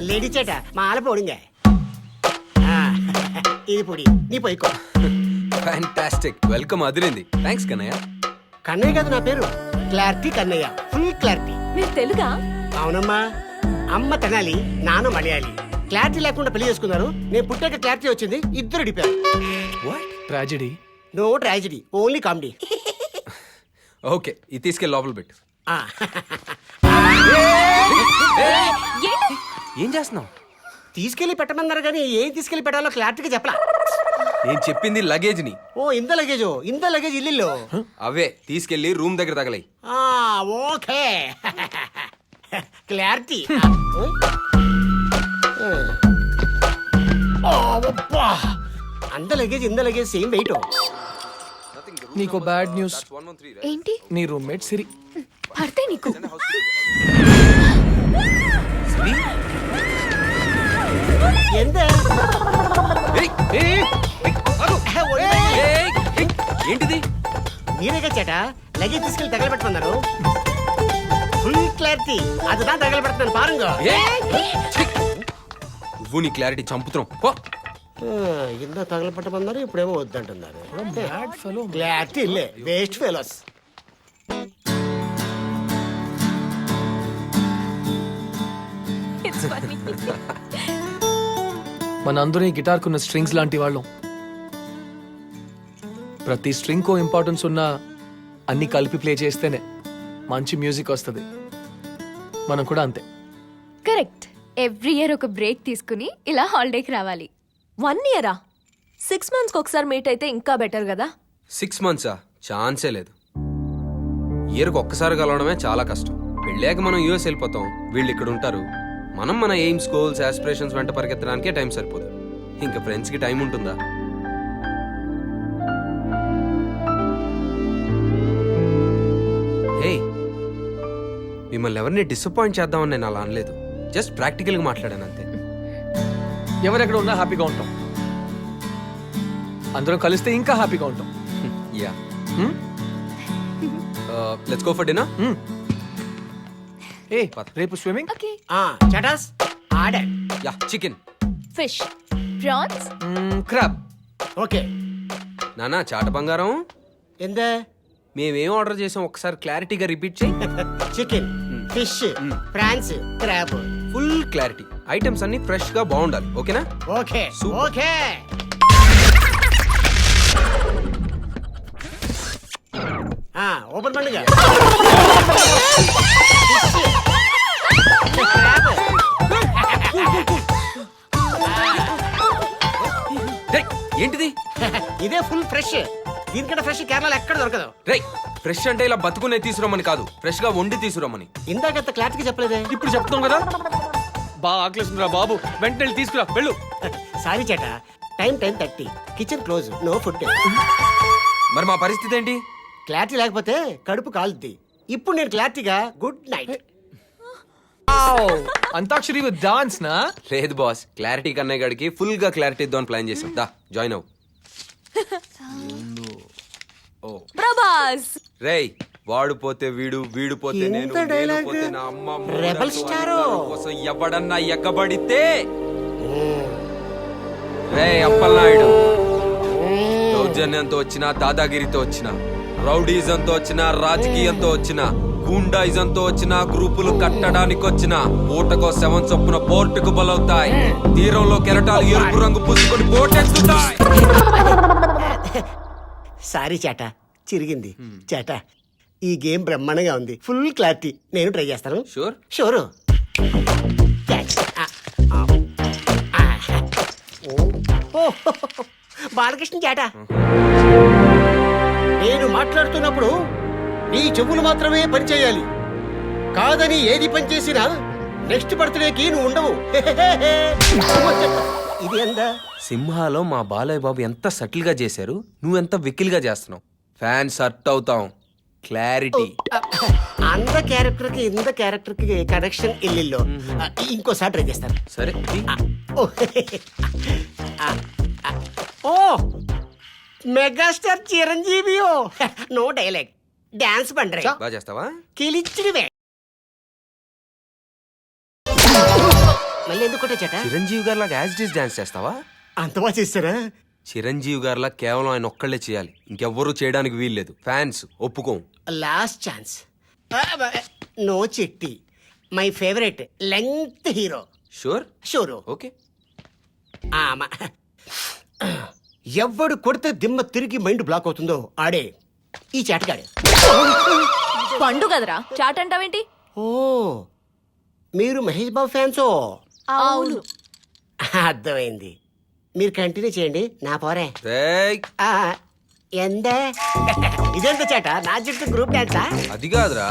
Lady ചേട്ടാ മാല പോടുങ്ക ఇది పొడి నీ పోయికో. ఫ్యాంటాస్టిక్, వెల్కమ్ అదిరింది. థ్యాంక్స్ కన్నయ్య. కన్నయ్య కాదు నా పేరు, క్లారిటీ కన్నయ్య, ఫుల్ క్లారిటీ. మీరు తెలుగా? అవునమ్మా, అమ్మ తెనాలి, నాన్న మలయాళి. క్లారిటీ లేకుండా పెళ్లి చేసుకున్నారు. నేను పుట్టాక క్లారిటీ వచ్చింది, ఇద్దరు డిపారు. What? Tragedy? No tragedy, only comedy. Okay, ఇది తీసుకెళ్ళి లోపల పెట్టు. ఏం చేస్తున్నావు? తీసుకెళ్లి పెట్టమన్నారు కానీ ఏం తీసుకెళ్లి పెట్టాలో క్లారిటీగా చెప్పలా. నేను చెప్పింది లగేజ్ ని. ఓ ఇంత లగేజ్ ఇల్లు. అవే తీసుకెళ్లి రూమ్ దగ్గర తగలయి. Okay clarity. అంత లగేజ్ ఇంత లగేజ్ సేమ్ వెయిట్. నీకు బ్యాడ్ న్యూస్. ఏంటి? నీ రూమ్మేట్ సిరి. పడితే నీకు ఎంత ఏంటిది? మీరేగా చేట లగేజ్ తీసుకెళ్లి తగలబెట్టుకున్నారు. ఫుల్ క్లారిటీ அதுதான் తగలబెడుతున్నాను పారుంగ. నువ్వు నీ క్లారిటీ చంపుతున్నావు. ఇంత తగలబెట్టమన్నారు, ఇప్పుడేమో వద్దంటున్నారు. క్లారిటీ ఇల్లే వేస్ట్ ఫెలోస్. మనందరూ ఈ గిటార్కున్న స్ట్రింగ్స్ లాంటి వాళ్ళం. ప్రతి స్ట్రింగ్ కో ఇంపార్టెన్స్ ఉన్నా అన్ని కలిపి ప్లే చేస్తేనే మంచి మ్యూజిక్ వస్తుంది. మనం కూడా అంతే. కరెక్ట్. ఎవ్రీ ఇయర్ ఒక బ్రేక్ తీసుకుని ఇలా హాలిడేకి రావాలి. 1 ఇయరా? 6 months ఒకసారి మీట్ అయితే ఇంకా బెటర్ కదా. 6 months ఛాన్సే లేదు. ఇయర్కి ఒక్కసారి కలవడమే చాలా కష్టం. వెళ్ళాక మనం యూఎస్ వెళ్ళిపోతాం, వీళ్ళు ఇక్కడ ఉంటారు. మనం మన ఎయిమ్స్, గోల్స్, ఆస్పిరేషన్స్ వెంట పరిగెత్తడానికే టైం సరిపోదు. ఇంకా ఫ్రెండ్స్కి టైం ఉంటుందా? హే, మిమ్మల్ని ఎవరిని డిసప్పాయింట్ చేద్దామని నేను అలా అనలేదు. జస్ట్ ప్రాక్టికల్గా మాట్లాడాను అంతే. ఎవరెక్కడ ఉన్నా హ్యాపీగా ఉంటాం. అందరూ కలిస్తే ఇంకా హ్యాపీగా ఉంటాం. Yeah, let's go for dinner. ఏ రేపు స్విమ్మింగ్? ఓకే. చటాస్ order. Yeah, chicken, fish, prawns, crab. Okay నానా చాట బంగారం. ఎంత? మేమేం ఆర్డర్ చేసాం ఒకసారి క్లారిటీగా రిపీట్ చేయి. Chicken, fish, prawns, crab. Full clarity. Items అన్ని ఫ్రెష్ గా బాగుండాలి. ఓకేనా? Okay Super. ఓకే. ఓపెన్ పండుగ. రేయ్, ఏంటిది? ఇదే ఫుల్ ఫ్రెష్. దీనికంటే ఫ్రెష్ కేరళలో ఎక్కడ దొరకదు. రేయ్, ఫ్రెష్ అంటే ఇలా బతుకునే తీసుకురమ్మని కాదు, ఫ్రెష్ గా వండి తీసుకురమ్మని. ఇందాకంత క్లారిటీగా చెప్పలేదే. ఇప్పుడు చెప్తాం కదా. బాగా ఆకలిస్తుందిరా బాబు, వెంటనే తీసుకురా వెళ్ళు. సారీ చేట, time 10:30, kitchen close, no food. మరి మా పరిస్థితి ఏంటి? క్లారిటీ లేకపోతే కడుపు కాలుద్ది. ఇప్పుడు నేను క్లారిటీగా good night. Antakshari with dance నా? లేదు బాస్, క్లారిటీ కన్నయ్య గడికి ఫుల్ గా క్లారిటీ ఇద్దాం ప్లాన్ చేసాం. దా జాయిన్ అవ్వు. ప్రభాస్. రేయ్, వాడు పోతే వీడు, వీడు పోతే నేను, ఎంత నేను dialogue? పోతే నా అమ్మ. రెబల్ స్టార్ కోసం ఎవడన్నా ఎక్కబడితే రేయ్ అప్పలనాయుడు, దౌర్జన్యంతో వచ్చినా, దాదాగిరితో వచ్చినా, రౌడీజంతో వచ్చినా, రాజకీయంతో వచ్చినా, గూండాయిజంతో వచ్చినా, గ్రూపులు కట్టడానికి వచ్చినా, పూటకో 7 చొప్పున పోర్టుకు బలవుతాయి. తీరంలో కెరటాలు ఎరుపు రంగు పూసుకొని పోటెత్తుతాయి. సారీ చేట, చిరిగింది. చేట, ఈ గేమ్ బ్రహ్మాండంగా ఉంది. Full clarity. నేను ట్రై చేస్తాను. షూర్? షూరు. బాలకృష్ణ చేట, నేను మాట్లాడుతున్నప్పుడు నీ చెవులు మాత్రమే పనిచేయాలి. కాదని ఏది పనిచేసినా నెక్స్ట్ బర్త్డేకి నువ్వు ఉండవు. ఇది ఎంత? సింహాలో మా బాలయ్య బాబు ఎంత సటిల్ గా చేశారు, నువ్వెంత వెకిల్ గా చేస్తున్నావు. ఫ్యాన్స్ హర్ట్ అవుతాం. క్లారిటీ. అంత క్యారెక్టర్ కి ఇంత క్యారెక్టర్ కి కనెక్షన్ ఇల్లిల్లో. ఇంకోసారి ట్రై చేస్తాను. సరే. ఓ మెగాస్టార్ చిరంజీవియో. నో డైలాగ్, డాన్స్ పండ్రే. బాగా చేస్తావా? కిలిచ్చిడివే. మళ్ళీ ఎందుకు కొట్టే చేట? చిరంజీవి గారిలా యాజ్ ఇట్ ఈస్ డాన్స్ చేస్తావా? అంత బాగా చేస్తారా? చిరంజీవి గారిలా కేవలం ఆయన ఒక్కళ్ళే చేయాలి, ఇంకెవ్వరూ చేయడానికి వీల్లేదు. ఫ్యాన్స్ ఒప్పుకోం. Last chance. No Chitti, my favourite length hero. Sure? Sure. Okay. ఎవ్వడు కొడితే దిమ్మ తిరిగి మైండ్ బ్లాక్ అవుతుందో ఆడే ఈ చాటగాడే. పండు కదరా చాట్ అంటావేంటి? ఓ, మీరు మహేష్ బాబు ఫ్యాన్సో? అవును. అర్థమైంది. మీరు కంటిన్యూ చేయండి, నా పోరే. రేయ్, ఆ, ఎందే ఇదెంత చేట? నా చుట్టూ గ్రూప్ డాన్సా? అది కాదురా,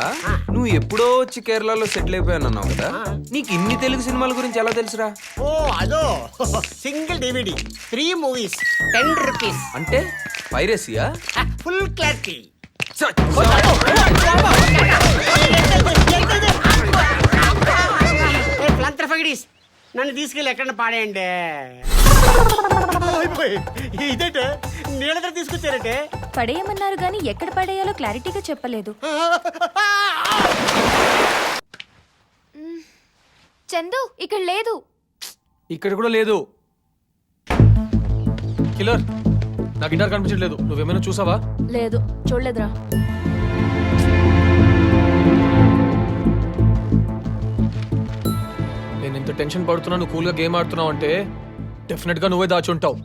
నువ్వు ఎప్పుడో వచ్చి కేరళలో సెటిల్ అయిపోయానన్నావు కదా, నీకు ఇన్ని తెలుగు సినిమాల గురించి ఎలా తెలుసురా? ఓ అదో, సింగిల్ డివిడి 3 మూవీస్ 10 రూపీస్. అంటే పైరసీయా? Full clarity. నన్ను తీసుకెళ్ళి ఎక్కడ పాడేయండి. ఇదేంటే నీళ్ళ దగ్గర తీసుకొచ్చారంటే? పడేయమన్నారు గానీ ఎక్కడ పడేయాలో క్లారిటీగా చెప్పలేదు. చందు ఇక్కడ లేదు. ఇక్కడ కూడా లేదు. కిల్లర్, నా గిటార్ కనిపించట్లేదు. నువ్వేమైనా చూసావా? లేదు, చూడలేదురా. నేను ఇంత టెన్షన్ పడుతున్నా, నువ్వు కూల్గా గేమ్ ఆడుతున్నావు అంటే డెఫినెట్ గా నువ్వే దాచుంటావు.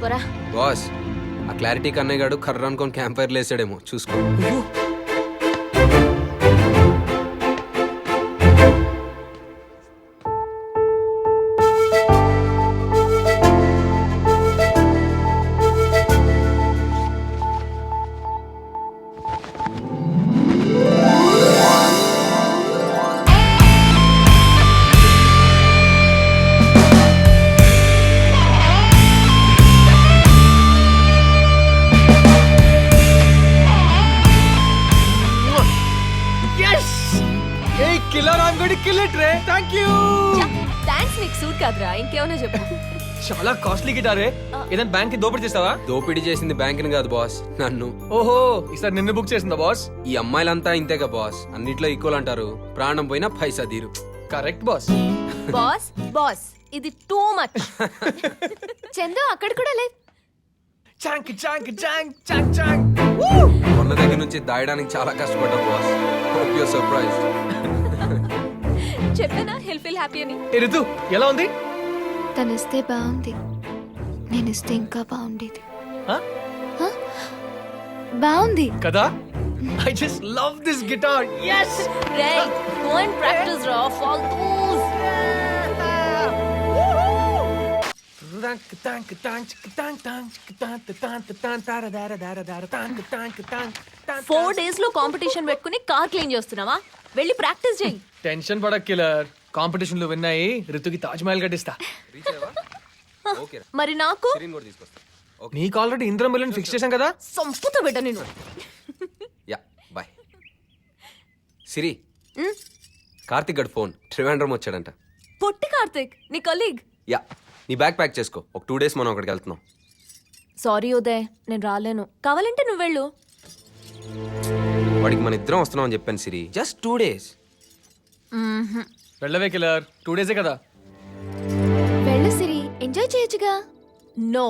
పోరా. బాస్, ఆ క్లారిటీ కన్నయ్య గాడు కర్ర అనుకొని క్యాంప్ ఫైర్ లేసాడేమో, చూసుకో. Killer, I'm going to kill it ray. Thank you. Thanks, నీకు సూట్ కాదురా, ఇంకేమైనా చెప్పు. చాలా కాస్ట్లీ గిటారే. ఏదైనా బ్యాంక్ కి దోపిడీ చేస్తావా? దోపిడీ చేసింది బ్యాంకుని కాదు బాస్, నన్ను. ఓహో, ఈసారి నిన్ను బుక్ చేసిందా బాస్? ఈ అమ్మాయిలంతా ఇంతేగా బాస్, అన్నిట్లో ఈక్వల్ అంటారు. ప్రాణం పోయినా పైసా తీరు. Correct boss. బాస్ బాస్, ఇది టూ మచ్. చందు అక్కడ కూడా లేదు. చాంక్ చాంక్ చాంక్ చాంక్ చాంక్. కొన్న దగ్గర నుంచి దాయడానికి చాలా కష్టపడ్డా boss. Hope you are surprised. చెప్పానా హెల్ ఫీల్ హ్యాపీ అని? ఏ రితు, ఎలా ఉంది? తను ఇస్తే బాగుంది, నేను ఇస్తే ఇంకా బాగుండేది. Huh? బాగుంది కదా? I just love this guitar. Yes. రేయ్, go and practice రా, faltoos. ఫోర్ డేస్ లో కాంపిటీషన్ పెట్టుకుని కార్ క్లీన్ చేస్తున్నావా? వెళ్ళి ప్రాక్టీస్ చేయి. టెన్షన్ పడక్ కిల్లర్, కాంపిటీషన్ లో విన్ అయ్యి రితుకి తాజ్ మహల్ కట్టిస్తా. ఓకే, మరి నాకు సిరిన్ కూడా తీసుకొస్తా. ఓకే, నీకు ఆల్రెడీ ఇంద్రం మిలియన్ ఫిక్స్ చేశాం కదా. సంపుతో బిడ్డ నేను. Yeah bye. సిరి, కార్తిక్ గడ్ ఫోన్, ట్రివాండ్రం వచ్చాడంట. పొట్టి కార్తిక్, నీ కొలీగ్. యా, నీ బ్యాగ్ ప్యాక్ చేసుకో, ఒక 2 days మనం అక్కడికి వెళ్తున్నాం. సారీ ఉదయ్, నేను రాలేను. కావాలంటే నువ్వు వెళ్ళు. వాడికి మన ఇద్దరం వస్తున్నాం అని చెప్పాను సిరి, జస్ట్ 2 days. వెళ్ళవే కిల్లర్, 2 days కదా. వెళ్ళు సిరి, ఎంజాయ్ చేయొచ్చుగా. నో,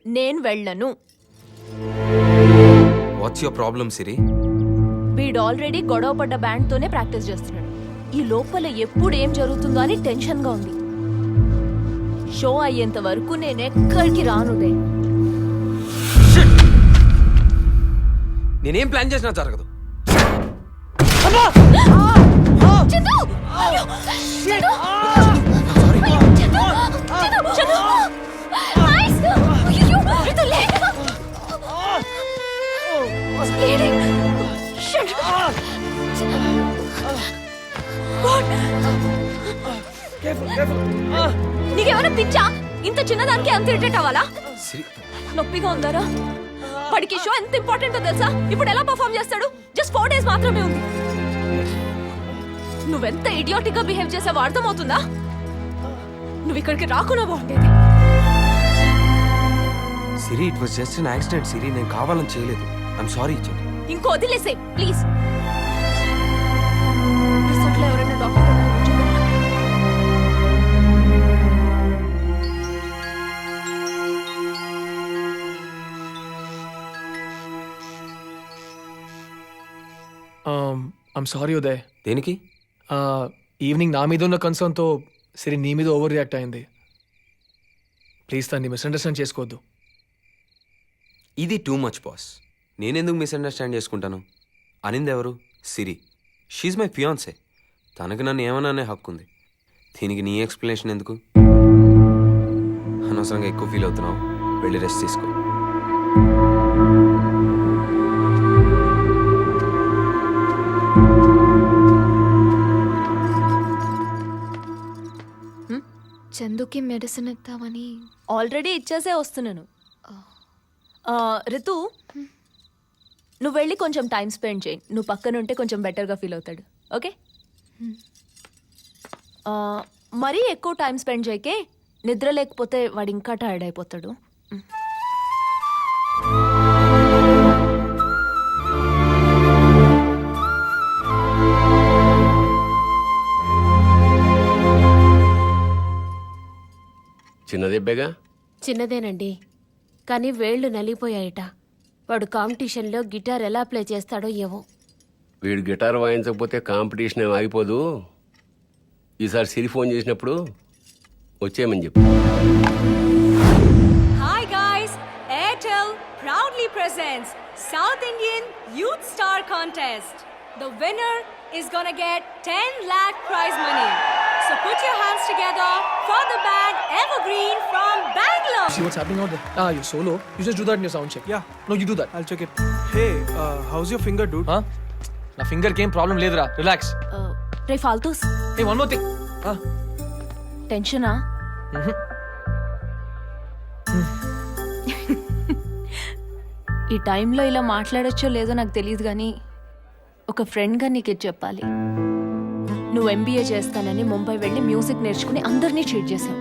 నేను వెళ్ళను. వాట్స్ యువర్ ప్రాబ్లం సిరి? వీడు ఆల్రెడీ గొడవ పడ్డ బ్యాండ్ తోనే ప్రాక్టీస్ చేస్తున్నాడు. ఈ లోపల ఎప్పుడు ఏం జరుగుతుందో అని టెన్షన్ గా ఉంది. షో అయ్యేంత వరకు నేను ఎక్కడికి రానుదే. నేనేం ప్లాన్ చేసినా జరగదు. చందు! అయ్యో! చందు! చందు! చందు! Nice! అయ్యో! Ritu late! Bleeding! Shit! What? నీకేమైనా పిచ్చా? ఇంత చిన్నదానికి అంత ఇరిటేట్ అవ్వాలా? సిరి, నొప్పిగా ఉందారా? వాడికి షో ఎంత ఇంపార్టెంటో తెలుసా? ఇప్పుడు ఎలా పర్ఫామ్ చేస్తాడు? జస్ట్ 4 days మాత్రమే ఉంది. నువ్వెంత ఇడియాటిక్ గా బిహేవ్ చేసావో అర్థమవుతుందా? నువ్వు ఇక్కడికి రాకుండా బాగుండేది. Siri, it was just an accident Siri, నేను కావాలని చేయలేదు. I'm sorry. ఇంకో వదిలేసే ప్లీజ్. రిసార్ట్లో ఎవరైనా డాక్టర్ ఐమ్ సారీ ఉదయ్. దేనికి? ఈవినింగ్ నా మీద ఉన్న కన్సర్న్తో సిరి నీ మీద ఓవర్ రియాక్ట్ అయింది. ప్లీజ్ దాన్ని మిస్అండర్స్టాండ్ చేసుకోవద్దు. ఇది టూ మచ్ బాస్. నేనెందుకు మిస్అండర్స్టాండ్ చేసుకుంటాను? అనింది ఎవరు? సిరి. She's my fiancée. తనకి నన్ను ఏమన్నా హక్కు ఉంది. దీనికి నీ ఎక్స్ప్లెనేషన్ ఎందుకు? అనవసరంగా ఎక్కువ ఫీల్ అవుతున్నావు. వెళ్ళి రెస్ట్ తీసుకో. చందుకి మెడిసిన్ ఇద్దామని. ఆల్రెడీ ఇచ్చేసే వస్తున్నాను. రితు, నువ్వు వెళ్ళి కొంచెం టైం స్పెండ్ చేయి. నువ్వు పక్కన ఉంటే కొంచెం బెటర్గా ఫీల్ అవుతాడు. ఓకే? మరీ ఎక్కువ టైం స్పెండ్ చేయకే. నిద్ర లేకపోతే వాడు ఇంకా టైర్డ్ అయిపోతాడు. చిన్నదెబ్బేగా. చిన్నదేనండి, కానీ వేళ్లు నలిగిపోయాయట. వాడు కాంపిటీషన్లో గిటార్ ఎలా ప్లే చేస్తాడో ఏవో. వీడు గిటార్ వాయించకపోతే కాంపిటీషన్ ఏం ఆగిపోదు. ఈసారి సిరి ఫోన్ చేసినప్పుడు వచ్చేయమని చెప్పు. Hi guys, Airtel proudly presents South Indian Youth Star Contest. The winner is gonna get 10 lakh prize money. So put your hands together for the band Evergreen from Bangalore. See what's happening out there? You're solo. You just do that in your sound check. Yeah. No, you do that. I'll check it. Hey, how's your finger, dude? Huh? నా ఫింగర్కి ఏం problem లేదురా. Relax. రే ఫాల్తూస్, ఏ one more thing. టెన్షనా? ఈ టైంలో ఇలా మాట్లాడొచ్చో లేదో నాకు తెలియదు, కానీ ఒక ఫ్రెండ్గా నీకు ఇది చెప్పాలి. నువ్వు MBA చేస్తానని ముంబై వెళ్ళి మ్యూజిక్ నేర్చుకుని అందరినీ చీట్ చేశావు.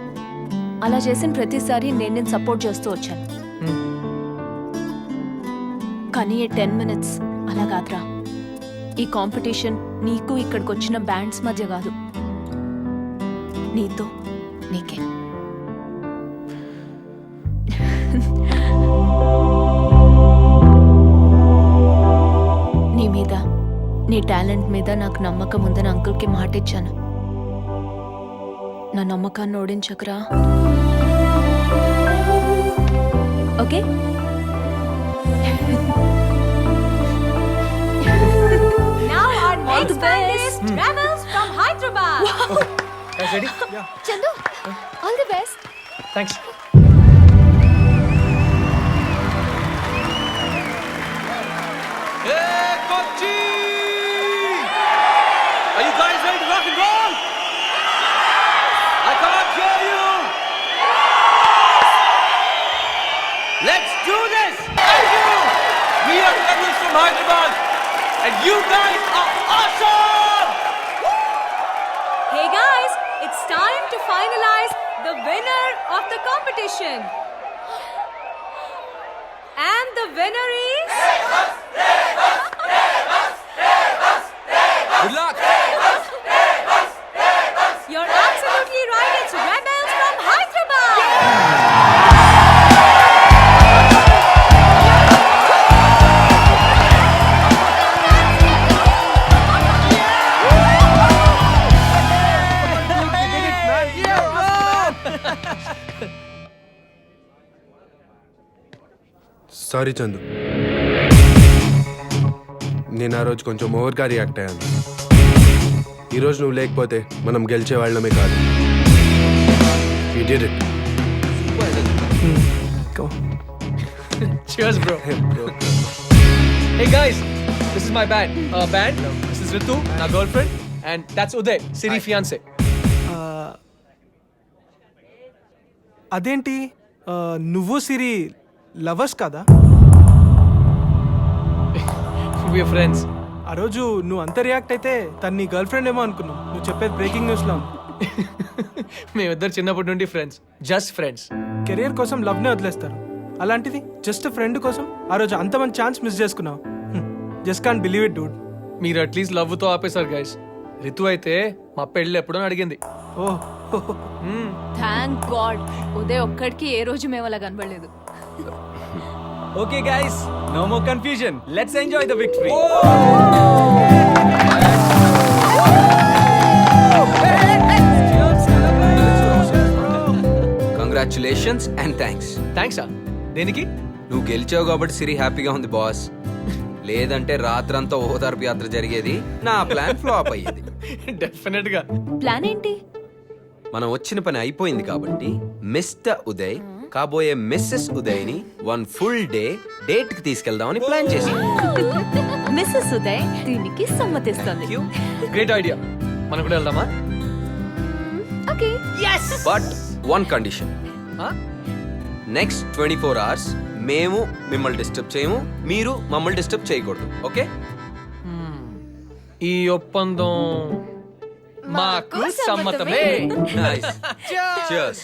అలా చేసిన ప్రతిసారి నేను సపోర్ట్ చేస్తూ వచ్చాను. కానీ ఈ 10 minutes అలా కాదురా. ఈ కాంపిటీషన్ నీకు ఇక్కడికి వచ్చిన బ్యాండ్స్ మధ్య కాదు, నీతో నీకే. నీ మీద, నీ టాలెంట్ మీద నాకు నమ్మకం ఉందని అంకుల్కి మాట ఇచ్చాను. నా నమ్మకాన్ని ఓడించకురా. Okay? Now our next finalist Rebels from Hyderabad. Guys ready? Yeah. Chandu, all the best. Thanks. Hey, Kochi! Are you guys ready to rock and roll? I can't hear you! Let's do this! Thank you! We are Rebels from Hyderabad, and you guys are awesome! Hey guys, it's time to finalize the winner of the competition. And the winner is... Good luck! You're absolutely right, it's Rebels from Hyderabad! Sorry Chandu, నేను ఆ రోజు కొంచెం ఓవర్గా react అయ్యాను. ఈరోజు నువ్వు లేకపోతే మనం గెలిచే వాళ్ళమే కాదు. We did it. Come on. Cheers, bro. Hey guys, this is my band. This is Ritu, my girlfriend, and that's Uday, Siri fiance. అదేంటి, నువ్వు సిరి లవర్స్ కదా? We're friends. ఆ రోజు నువ్వు అంత రియాక్ట్ అయితే తను నీ గర్ల్ ఫ్రెండ్ ఏమో అనుకున్నావు. నువ్వు చెప్పేది బ్రేకింగ్ న్యూస్లో. మేమిద్దరు చిన్నప్పటి నుండి ఫ్రెండ్స్, జస్ట్ ఫ్రెండ్స్. కెరియర్ కోసం లవ్నే వదిలేస్తారు, అలాంటిది జస్ట్ ఫ్రెండ్ కోసం ఆ రోజు అంత మంచి ఛాన్స్ మిస్ చేసుకున్నావు. Just can't believe it Dude. మీరు అట్లీస్ట్ లవ్తో ఆపేశారు గైస్. రితు అయితే మా పెళ్ళి ఎప్పుడో అడిగింది. ఓహ్, థ్యాంక్ గాడ్, ఉదయ్ ఒక్కడికి ఏ రోజు మేము అలా కనబడలేదు. Okay guys, no more confusion. Let's enjoy the victory. Congratulations and thanks. థ్యాంక్సా దేనికి? నువ్వు గెలిచావు కాబట్టి సిరి హ్యాపీగా ఉంది బాస్. లేదంటే రాత్రంతా ఓదార్పు యాత్ర జరిగేది, నా ప్లాన్ ఫ్లాప్ అయ్యేది. డెఫినెట్ గా. ప్లాన్ ఏంటి? మనం వచ్చిన పని అయిపోయింది కాబట్టి మిస్టర్ ఉదయ్ కాబోయే మిస్సెస్ ఉదయ్ ని 1 ఫుల్ డే డేట్ కి తీసుకెళ్దామని ప్లాన్ చేశాం. మిస్సెస్ ఉదయ్ దీనికి సమ్మతిస్తుంది. Great idea. మనం కూడా వెళ్దామా? Okay. But 1 condition. Next 24 hours మేము మిమ్మల్ని డిస్టర్బ్ చేయము, మీరు మమ్మల్ని డిస్టర్బ్ చేయకూడదు. ఓకే? ఈ ఒప్పందం మాకు సమ్మతమే. నైస్. Cheers.